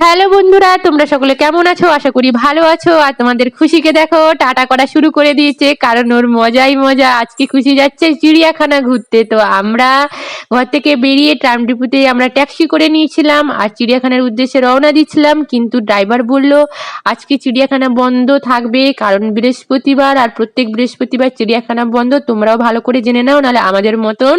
Hello বন্ধুরা, তোমরা সকলে কেমন আছো? আশা করি ভালো আছো। আর তোমাদের খুশিকে দেখো টাটা করা শুরু করে দিয়েছে, কারণ ওর মজাই মজা। আজকে খুশি যাচ্ছে চিড়িয়াখানা ঘুরতে। তো আমরা ঘর থেকে বেরিয়ে ট্রামডিপুতে আমরা ট্যাক্সি করে নিয়েছিলাম আর চিড়িয়াখানার উদ্দেশ্যে রওনা দিচ্ছিলাম, কিন্তু ড্রাইভার বলল আজকে চিড়িয়াখানা বন্ধ থাকবে, কারণ বৃহস্পতিবার, আর প্রত্যেক বৃহস্পতিবার চিড়িয়াখানা বন্ধ। তোমরাও ভালো করে জেনে নাও, নাহলে আমাদের মতন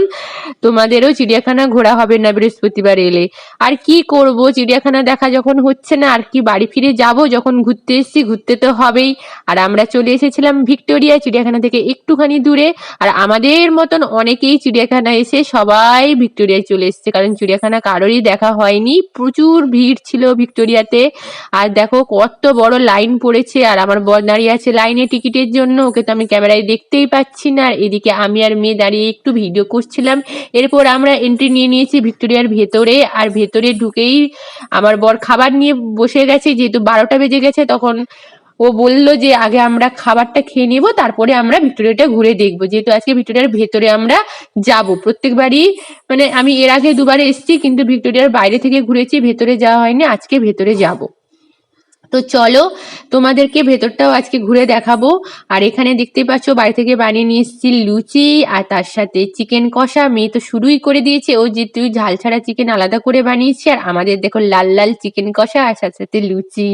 তোমাদেরও চিড়িয়াখানা ঘোরা হবে না বৃহস্পতিবার এলে। আর কি করব, চিড়িয়াখানা দেখা যখন হচ্ছে না, আর কি বাড়ি ফিরে যাব? যখন ঘুরতে এসেছি, ঘুরতে তো হবেই। আর আমরা চলে এসেছিলাম ভিক্টোরিয়া, চিড়িয়াখানা থেকে একটুখানি দূরে। আর আমাদের মতন অনেকেই চিড়িয়াখানা এসে সবাই ভিক্টোরিয়ায় চলে এসেছে, কারণ চিড়িয়াখানা কারোরই দেখা হয়নি। প্রচুর ভিড় ছিল ভিক্টোরিয়াতে। আর দেখো কত বড় লাইন পড়েছে, আর আমার বর দাঁড়িয়ে আছে লাইনে টিকিটের জন্য। ওকে তো আমি ক্যামেরায় দেখতেই পাচ্ছি না। আর এদিকে আমি আর মেয়ে দাঁড়িয়ে একটু ভিডিও করছিলাম। এরপর আমরা এন্ট্রি নিয়ে নিয়েছি ভিক্টোরিয়ার ভেতরে। আর ভেতরে ঢুকেই আমার বর খাবার নিয়ে বসে গেছে, যেহেতু 12টা বেজে গেছে। তখন ও বললো যে আগে আমরা খাবারটা খেয়ে নেবো, তারপরে আমরা ভিক্টোরিয়াটা ঘুরে দেখবো, যেহেতু আজকে ভিক্টোরিয়ার ভেতরে আমরা যাব। প্রত্যেকবারই মানে আমি এর আগে দুবার এসেছি, কিন্তু ভিক্টোরিয়ার বাইরে থেকে ঘুরেছি, ভেতরে যাওয়া হয়নি। আজকে ভেতরে যাব। তো চলো তোমাদেরকে ভেতরটাও আজকে ঘুরে দেখাবো। আর এখানে দেখতে পাচ্ছ বাড়ি থেকে বানিয়ে নিয়ে এসেছি লুচি, আর তার সাথে চিকেন কষা। মেয়ে তো শুরুই করে দিয়েছে, ও যেহেতু ঝাল ছাড়া চিকেন আলাদা করে বানিয়েছি। আর আমাদের দেখো লাল লাল চিকেন কষা, আর সাথে সাথে লুচি।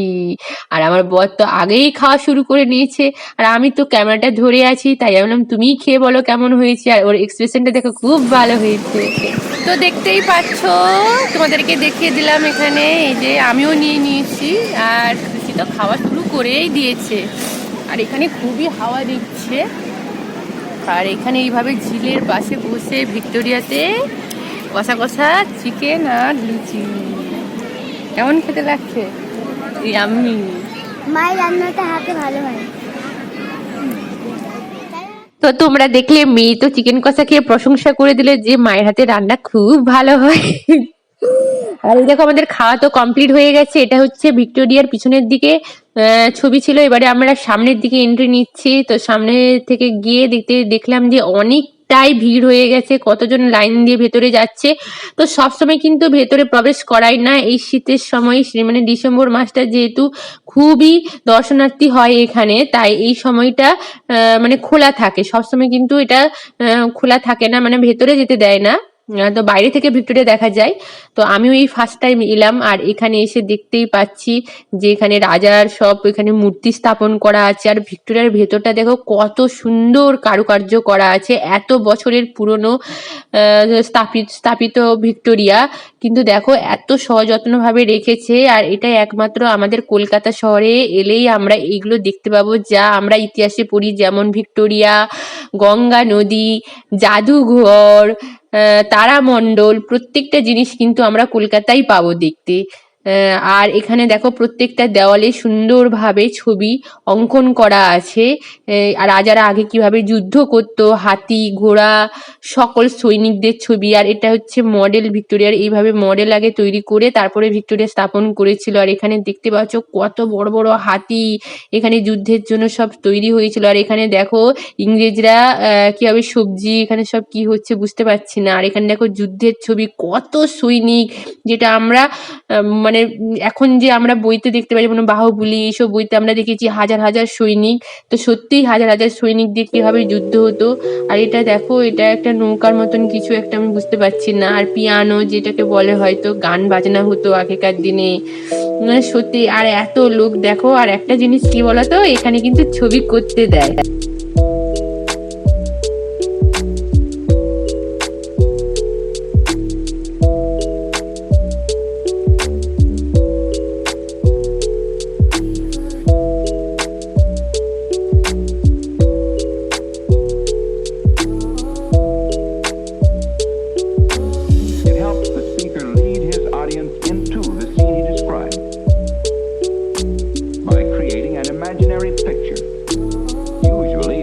আর আমার বর তো আগেই খাওয়া শুরু করে নিয়েছে, আর আমি তো ক্যামেরাটা ধরে আছি, তাই বললাম তুমিই খেয়ে বলো কেমন হয়েছে। আর ওর এক্সপ্রেশনটা দেখো খুব ভালো হয়েছে। তো দেখতেই পাচ্ছ, তোমাদেরকে দেখিয়ে দিলাম এখানে। এই যে আমিও নিয়ে নিয়েছি, আর খুশি তো খাওয়া শুরু করেই দিয়েছে। আর এখানে খুবই হাওয়া দিচ্ছে। আর এখানে এইভাবে ঝিলের পাশে বসে ভিক্টোরিয়াতে কষা কষা চিকেন আর লুচি, কেমন খেতে লাগছে? ইয়াম্মি। মায়ের রান্নাটা হাতে ভালো হয়। তো তোমরা দেখলে মেয়ে তো চিকেন কষা খেয়ে প্রশংসা করে দিলে যে মায়ের হাতে রান্না খুব ভালো হয়। আর এই দেখো আমাদের খাওয়া তো কমপ্লিট হয়ে গেছে। এটা হচ্ছে ভিক্টোরিয়ার পিছনের দিকে ছবি ছিল। এবারে আমরা সামনের দিকে এন্ট্রি নিচ্ছি। তো সামনে থেকে গিয়ে দেখলাম যে অনেকটাই ভিড় হয়ে গেছে, কতজন লাইন দিয়ে ভেতরে যাচ্ছে। তো সবসময় কিন্তু ভেতরে প্রবেশ করাই না এই শীতের সময়, মানে ডিসেম্বর মাসটা যেহেতু খুবই দর্শনার্থী হয় এখানে, তাই এই সময়টা মানে খোলা থাকে সবসময়, কিন্তু এটা খোলা থাকে না, মানে ভেতরে যেতে দেয় না। তো বাইরে থেকে ভিক্টোরিয়া দেখা যায়। তো আমিও এই ফার্স্ট টাইম এলাম। আর এখানে এসে দেখতেই পাচ্ছি যে এখানে রাজার সব এখানে মূর্তি স্থাপন করা আছে। আর ভিক্টোরিয়ার ভেতরটা দেখো কত সুন্দর কারুকার্য করা আছে, এত বছরের পুরনো স্থাপিত ভিক্টোরিয়া, কিন্তু দেখো এত সযত্নভাবে রেখেছে। আর এটা একমাত্র আমাদের কলকাতা শহরে এলেই আমরা এইগুলো দেখতে পাবো, যা আমরা ইতিহাসে পড়ি, যেমন ভিক্টোরিয়া, গঙ্গা নদী, জাদুঘর, তারামণ্ডল, প্রত্যেকটা জিনিস কিন্তু আমরা কলকাতায় পাবো দেখতে। আর এখানে দেখো প্রত্যেকটা দেওয়ালে সুন্দরভাবে ছবি অঙ্কন করা আছে। আর রাজারা আগে কিভাবে যুদ্ধ করতো, হাতি ঘোড়া সকল সৈনিকদের ছবি। আর এটা হচ্ছে মডেল ভিক্টোরিয়ার, এইভাবে মডেল আগে তৈরি করে তারপরে ভিক্টোরিয়া স্থাপন করেছিল। আর এখানে দেখতে পাচ্ছ কত বড় বড় হাতি, এখানে যুদ্ধের জন্য সব তৈরি হয়েছিল। আর এখানে দেখো ইংরেজরা কিভাবে সবজি, এখানে সব কি হচ্ছে বুঝতে পারছি না। আর এখানে দেখো যুদ্ধের ছবি, কত সৈনিক, যেটা আমরা মানে এখন যে আমরা বইতে দেখতে পাই, যেমন বাহুবলী, এইসব বইতে আমরা দেখেছি হাজার হাজার সৈনিক। তো সত্যিই হাজার হাজার সৈনিক দিয়ে কিভাবে যুদ্ধ হতো। আর এটা দেখো, এটা একটা নৌকার মতন কিছু একটা, আমি বুঝতে পারছি না। আর পিয়ানো যেটাকে বলে, হয়তো গান বাজনা হতো আগেকার দিনে, মানে সত্যি। আর এত লোক দেখো। আর একটা জিনিস কি বলতো, এখানে কিন্তু ছবি করতে দেয়। It helps the speaker lead his audience into the scene he describes by creating an imaginary picture, usually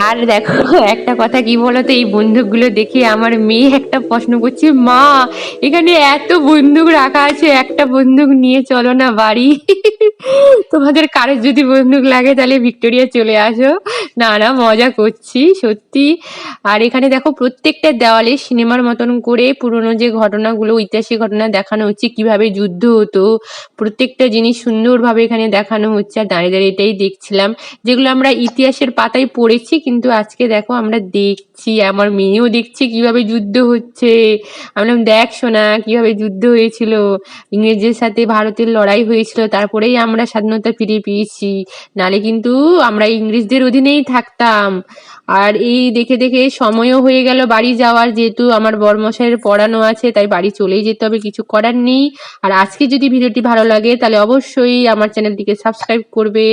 আর দেখো একটা কথা কি বলতো, এই বন্দুকগুলো দেখে আমার মেয়ে একটা প্রশ্ন করছে, মা এখানে এত বন্দুক রাখা আছে, একটা বন্দুক নিয়ে চলো না বাড়ি। তোমাদের কারোর যদি বন্দুক লাগে তাহলে ভিক্টোরিয়া চলে আসো। না না, মজা করছি সত্যি। আর এখানে দেখো প্রত্যেকটা দেওয়ালে সিনেমার মতন করে পুরোনো যে ঘটনাগুলো, ঐতিহাসিক ঘটনা দেখানো হচ্ছে, কিভাবে যুদ্ধ হতো, প্রত্যেকটা জিনিস সুন্দরভাবে এখানে দেখানো হচ্ছে। আর দাঁড়িয়ে দাঁড়িয়ে এটাই দেখছিলাম, যেগুলো আমরা ইতিহাসের পাতায় পড়েছি, কিন্তু আজকে দেখো আমরা দেখছি, আমার মেয়েও দেখছে কিভাবে যুদ্ধ হচ্ছে। আমি বললাম, দেখ শোনা কিভাবে যুদ্ধ হয়েছিল, ইংরেজদের সাথে ভারতের লড়াই হয়েছিল, তারপরেই আমরা স্বাধীনতা ফিরে পেয়েছি, নালে কিন্তু আমরা ইংরেজদের অধীনেই থাকতাম। আর এই দেখে দেখে সময়ও হয়ে গেল বাড়ি যাওয়ার, যেহেতু আমার বড়মশাইয়ের পড়ানো আছে, তাই বাড়ি চলেই যেতে হবে, কিছু করার নেই। আর আজকে যদি ভিডিওটি ভালো লাগে তাহলে অবশ্যই আমার চ্যানেলটিকে সাবস্ক্রাইব করবে।